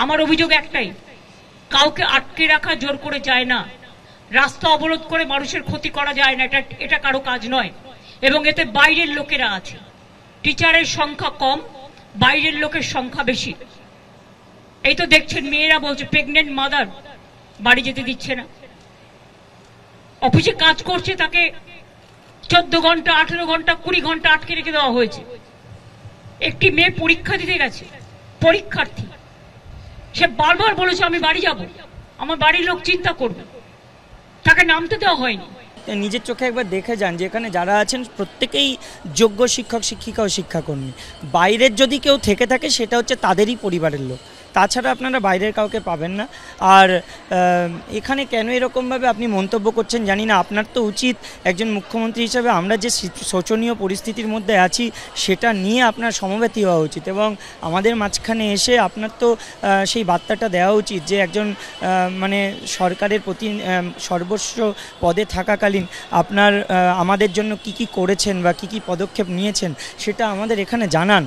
আমার অভিযোগ একটাই, কাউকে আটকে রাখা জোর করে যায় না, রাস্তা অবরোধ করে মানুষের ক্ষতি করা যায় না, এটা কারো কাজ নয়। এবং এতে বাইরের লোকেরা আছে, টিচারের সংখ্যা কম, বাইরের লোকের সংখ্যা বেশি। এই তো দেখছেন মেয়েরা বলছে প্রেগনেন্ট মাদার বাড়ি যেতে দিচ্ছে না, অফিসে কাজ করছে তাকে 14 ঘন্টা 18 ঘন্টা 20 ঘন্টা আটকে রেখে দেওয়া হয়েছে। একটি মেয়ে পরীক্ষা দিতে গেছে, পরীক্ষার্থী, সে বারবার বলেছে আমি বাড়ি যাব, আমার বাড়ির লোক চিন্তা করবে, তাকে নামতে দেওয়া হয়নি। নিজের চোখে একবার দেখে যান যে এখানে যারা আছেন প্রত্যেকেই যোগ্য শিক্ষক শিক্ষিকা ও শিক্ষাকর্মী। বাইরের যদি কেউ থেকে থাকে সেটা হচ্ছে তাদেরই পরিবারের লোক, তাছাড়া আপনারা বাইরের কাউকে পাবেন না। আর এখানে কেন এরকমভাবে আপনি মন্তব্য করছেন জানি না। আপনার তো উচিত একজন মুখ্যমন্ত্রী হিসাবে আমরা যে শোচনীয় পরিস্থিতির মধ্যে আছি সেটা নিয়ে আপনার সমবেতী হওয়া উচিত, এবং আমাদের মাঝখানে এসে আপনার তো সেই বার্তাটা দেওয়া উচিত যে একজন মানে সরকারের প্রতি সর্বস্ব পদে থাকাকালীন আপনার আমাদের জন্য কি কি করেছেন বা কি কি পদক্ষেপ নিয়েছেন সেটা আমাদের এখানে জানান।